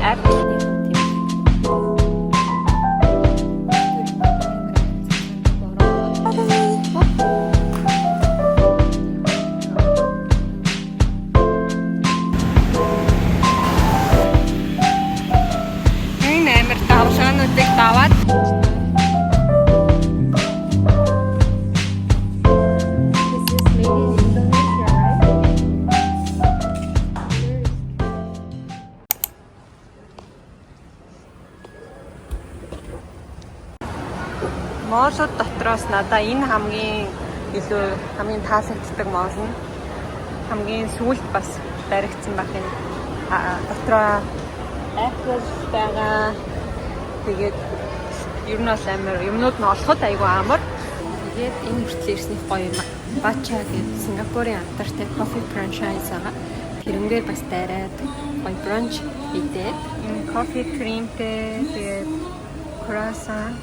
Apple-ийн амар давлгаануудыг даваад моолууд дотроос надаа энэ хамгийн таалагддаг моол нь хамгийн сүүлд бас баригдсан байх юм. Дотроо Apple байгаа. Тэгээд ер нь бол амар юмнууд нь олоход айгүй амар. Тэгээд энэ хүртэл ирсний гоё юм. Бача гэдэг Сингапурын антартай кофе франчайз байгаа. Тэрнгээр бас дайраад гоё бранч идээд энэ кофе кремтэй тэгээд croissant,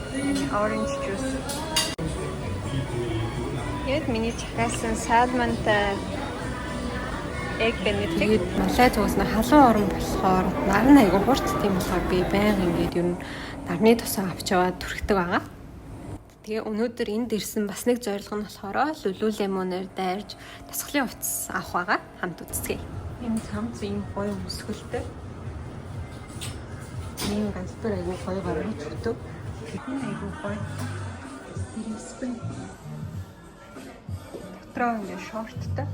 orange juice. Яд миний чахаасан салмонтай egg benedict. Малай зүгээс нь халуун орон болохоор нар нь айгүй хурцтай юм болохоор би байнга ингээд ер нь нарны тусаа авч яваад түрхдэг байгаа. Тэгээ өнөөдөр энд ирсэн бас нэг зорилго нь болохоор лүлүү лимоноор дайрж тасгалын утас авах байгаа. Хамт үзцгээе. Энэ цамц ийм гоё өсгөлтэй. Ийм ганцтар айгүй гоё гаргаж өгдөг. Энэ айгүй гоё. Спринг. Дотроо ингээд шорттой.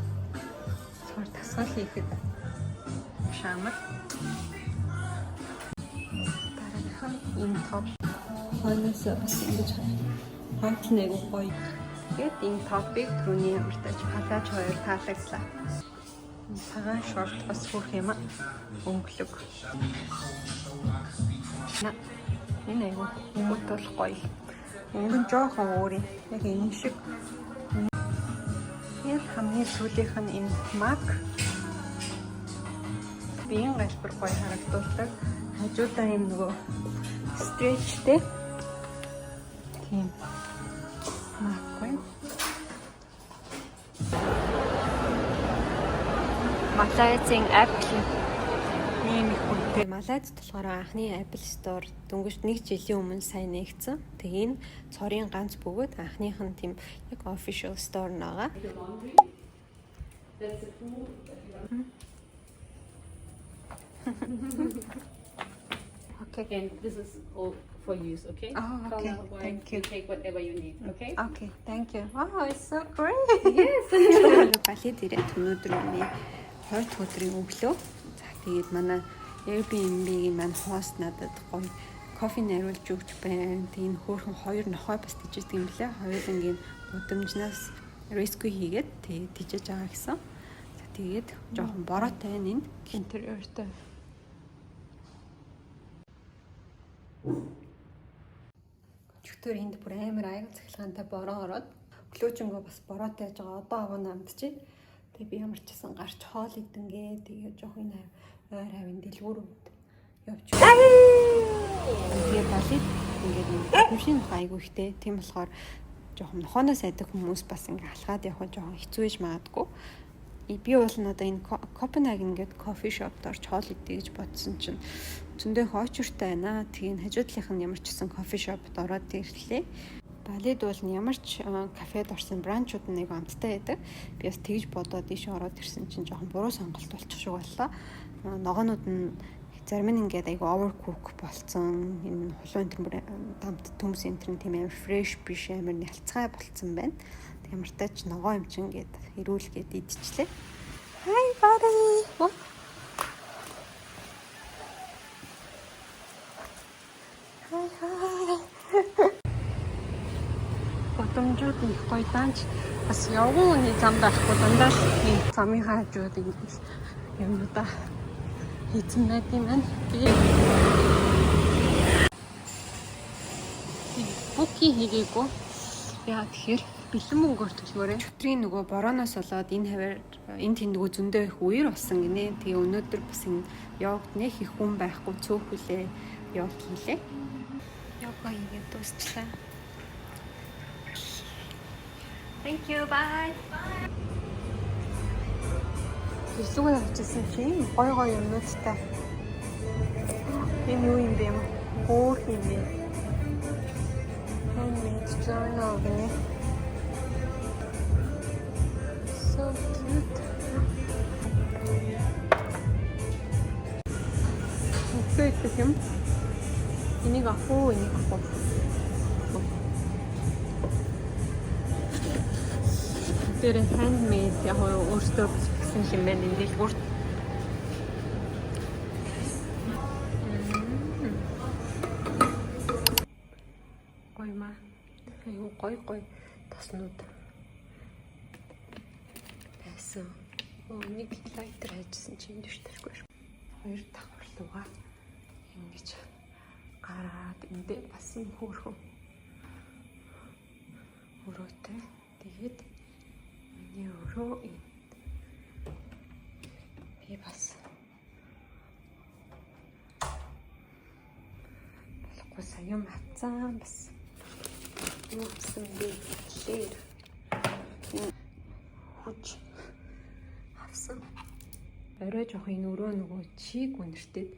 Цор тасгал хийхэд шамар. Дараахан энэ топ. Хойноос бас ингэж хойт нэг гоё. Тэгээд энэ топыг түрүүний ямартаж халааж хоёр таалагдлаа. Цагаан шорт бас хүрх юм аа. Өнгөлөг. Энэ айгүй хүмүүс бол гоё. Өнгөн жоохон өөр юм. Яг энэ шиг. Яг хамгийн сүүлийнх нь энэ мак. Биеийн галбар гоё харагдуулдаг. Хажуудаа юм нөгөө стретчтэй. Тийм. Мак гоё. Малайзын Apple ийм их үнэтэй. Малайзд болохоор анхны Apple Store дөнгөж 1 жилийн өмнө сайн нэгдсэн. Тэгээ энэ цорын ганц бөгөөд анхных нь тийм яг official store байгаа. Okay, and this is all for use, okay? Oh, okay. Color, Thank you. Take whatever you need, okay? Okay, thank you. Wow, it's so great. Yes. Балид ирээд өнөөдөр миний 20 өдрийн өглөө. За тэгээд манай Airbnb-ийн маань хост надад гоё кофе нариулж өгч байна. Тэгээд энэ хөөрхөн хоёр нохой бас тиждэг юм лээ. Хоёулангийн удамжнаас rescue хийгээд тэгээд тижэж байгаа гэсэн. За тэгээд жоохон бороотой энэ интерьертэй. Өчигдөр энд бүр амар аяга цахилгаантай бороо ороод өглөөжингөө бас бороотой байж байгаа. Одоо аваа намдчих. Тэгээ би ямар ч гэсэн гарч хоол идэнгээ. Тэгээ жоохон ойр хавийн дэлгүүрүүд явж байна. Тэгээ балид ингээд машин айгүй ихтэй. Тийм болохоор жоохон нохоноос айдаг хүмүүс бас ингээ алхаад явах жоохон хэцүү байж магадгүй. Би бол надаа энэ Копенгаген гэдэг кофе шопд орж хоол идэ гэж бодсон чинь зөндөө хоочртай байна. Тэгээ хажуудлынх нь ямар ч гэсэн кофе шопд ороод ирлээ. Балид бол ямар ч кафед орсон бранчууд нэг амттай байдаг. Би бас тэгж бодоод ийш ороод ирсэн чинь жоохон буруу сонголт болчих шиг боллоо. Ногоонууд нь зарим нь ингээд айгу overcook болцсон. Энэ хулуун энэ дамт төмс энэ тийм амар fresh биш амар нялцгай болцсон байна. Ямар тач ногоо юм чин гээд ирүүлгээд идчихлээ. Hi buddy. Hi. Бодомжууд их гоё даанч бас явган үний зам байхгүй дандаа л ийм замын хаажууд ингэж юмудаа хийцэн байт юм байна. Би бүки хийгээгүй. Яа тэгэхээр бэлэн мөнгөөр төлгөөрэй. Өдрийн нөгөө борооноос болоод энэ хавар энэ тэнд нөгөө зөндөө их үер болсон гинэ. Тэгээ өнөөдөр бас энэ явагд нэг их хүн байхгүй цөөхөлээ явж хийлээ. Яга хийгээд дуусчлаа. Thank you. Bye. Ирсүүгээ авчихсан чинь гой юмнуудтай. Энэ юу юм бэ юм? Хөөх юм бэ? Handmade journal гэнэ. So cute. Өсөйт юм. Энийг авах, энийг авах. Тэр handmade яг өөртөө бичсэн юм байна. Энэ дэлгүүрт. Гой маа. Аюу гой тоснууд. Байсан. Нэг лайтер хайжсэн чинь дэвш тарахгүй шүү. Хоёр давхар лугаа ингэж гараад эндээ бас юм хөөрхөн өрөөтэй. Тэгээд миний өрөө энэ. Би бас болохгүй сая матсан бас юу гэсэн бэ лээ. Хүч авсан. Орой жоох энэ өрөө нөгөө чиг үнэртэд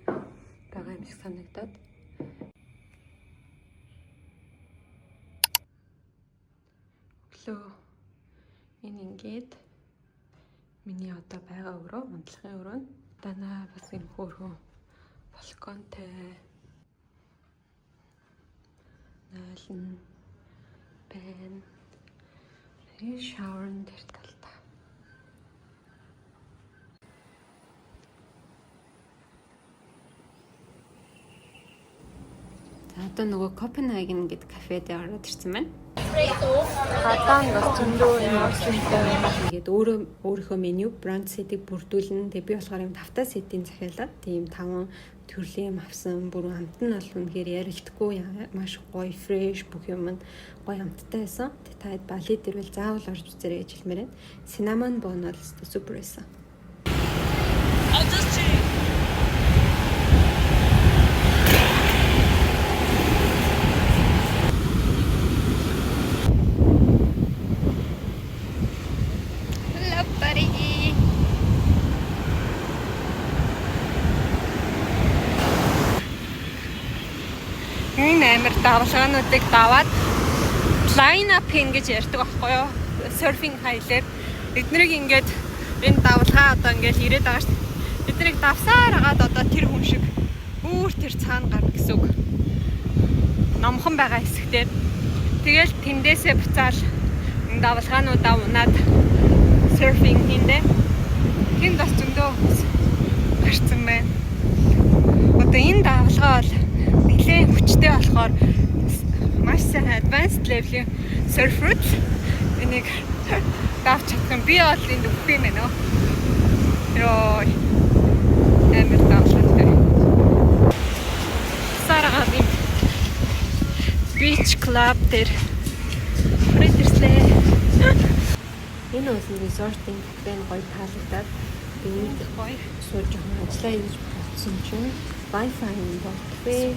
байгаа юм шиг санагдаад. Өглөө энэ ингээд миний одоо байгаа өрөө, унтлагын өрөө нь. Данаа бас юм хөөрхөн балконтой. Наалн байна. Энэ шаурн дээр талтай. Одоо нөгөө Копенгаген гэдэг кафед ороод ирсэн байна. Гадаа нь бас зөндөө нуурсантай ингээд өөрийнхөө меню бранч сетийг бүрдүүлнэ. Тэгээ би болохоор юм 5 сетийн захиалаад тийм 5 төрлийн юм авсан. Бүр амт нь бол үнэхээр ярилдаггүй маш гоё фреш бүх юм нь гоё амттай байсан. Тэгээ таад Бали дээр бол заавал орж үзээрэй гэж хэлмээр байна. Cinnamon bun бол супер байсан. Амар давлгаануудыг даваад line up хийн гэж ярьдаг байхгүй юу? Surfing хайлаар эднийг ингээд энэ давлгаа одоо ингээд ирээд байгаа шүү дээ. Эднийг давсаар хагаад одоо тэр хүн шиг өөр тэр цаана гарна гэсэн үг. Номхон байгаа хэсэгтээ. Тэгэл тэндээсээ буцаал энэ давлгаануудаа унаад surfing хийндэ. Тэнд бас зөндөө гарцсан байна. Одоо энэ давлгаа бол нэлээд хүчтэй болохоор маш сайн advanced level-ийн surfer энийг давч чадах юм. Би бол энд үгүй юм байна. Йоо. Амар давлгаантай. Сарагаад юм. Beach club дээр хүрээслээ. Энэ бол resort-ийн кафенд гоё таалагдаад энд гоё сууж ажиллаа гэж бодсон чинь Wi-Fi in the cafe.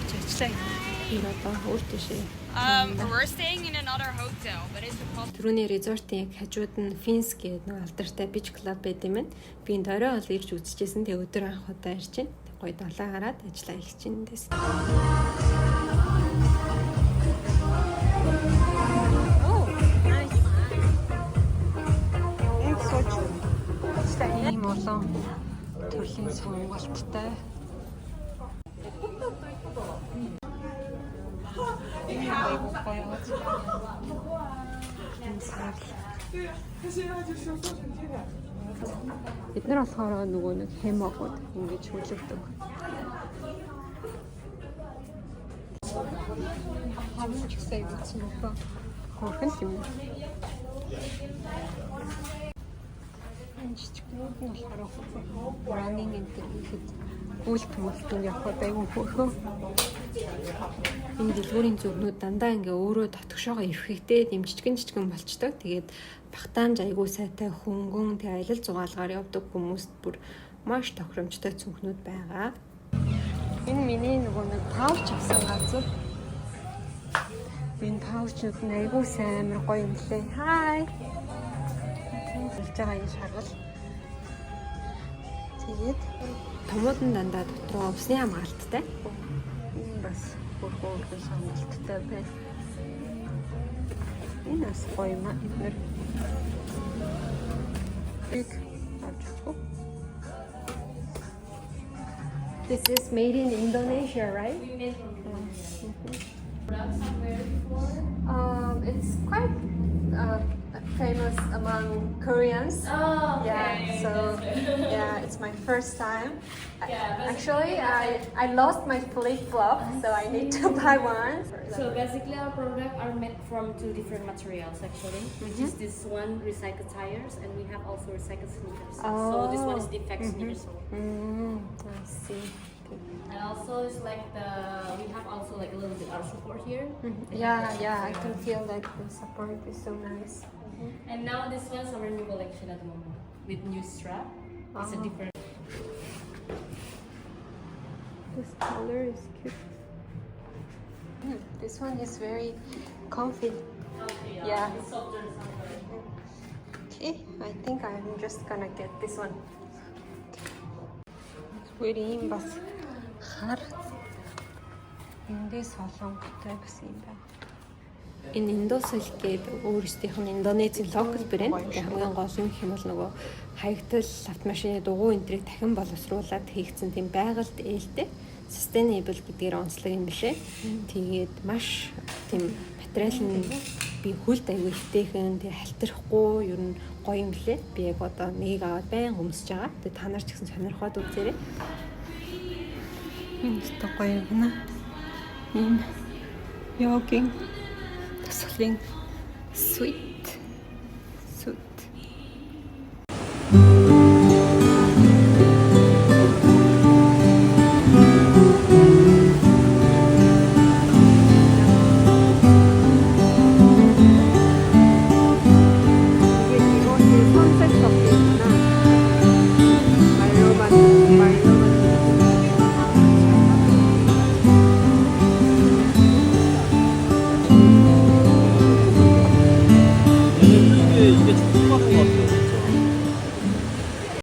We're staying in another hotel, but it's called. Түрүүний резортын яг хажууд нь Fins гэдэг нэг алдартай beach club байт юм байна. Би энд орой бол ирж үзчихсэн. Тэгээ өдөр анх удаа ирж байна. Гоё далаа гараад ажиллаа эхэлж байна дэс. Oh, nice. Энэ сууж. Ийм олон төрлийн сонголттой. Бид нар болохоор нөгөө нэг хэмоогод ингэж хүлэгдэг. Хамгийн их сайн гэсэн үг ба. Хөрхөн юм. Энэ чичгнүүд нь болохоор running гэдэг ихэд үлт мөлтөнд явхад аюу хөрхөн. Энэ дэлгүүрийн зүгнүүд дандаа ингээ өөрөө дотгошоогоо эрхэгдээд юм жижигэн болчдог. Тэгээд багтаамж айгуу сайтай хөнгөн тэг аялал зугаалгаар явдаг хүмүүст бүр маш тохиромжтой цүнхнүүд байгаа. Энэ миний нөгөө нэг пауч авсан газар. Энэ паучуд нь айгуу сайн амар гоё юм лээ. Хай. Хэлж байгаа юм шаргал. Тэгээд томууд нь дандаа дотроо усны хамгаалттай. бас бүр сонирхолтой байна. Энэ бас гоё юм аа. Эдгээр This is made in Indonesia, right? We made from products somewhere before. It's quite famous among Koreans. Oh, okay. Yeah, so yeah, it's my first time. Yeah, Actually, I lost my flip-flop, so I need to buy one. So basically our products are made from 2 different materials actually, which is this one recycled tires and we have also recycled sneakers. So this one is defect sneakers. I see. And also it's like we have also like a little bit art support here. Yeah, I can feel that the support is so nice. And now this one's our new collection at the moment with new strap. It's a different. This color is cute. This one is very comfy. Yeah. It's softer than something. Okay, I think I'm just gonna get this one. Very бас хар эндээс солонготой гэсэн юм байна. Энэ Индосэл гэдэг өөрсдийнх нь Индонезийн локал брэнд. Хамгийн гол юм хэм бол нөгөө хаягдал автомашины дугуй энтрийг дахин боловсруулад хийгдсэн тийм байгальд ээлтэй sustainable гэдгээр онцлог юм билээ. Тэгээд маш тийм материал нь би хүлд аягүй ихтэйхэн тэг халтархгүй ер нь гоё юм билээ. Би яг одоо нэг аваад байн өмсөж байгаа. Тэг та нар ч гэсэн сонирхоод үзээрэй. Тэ гоё юм байна. Йогийн тасгалын sweet.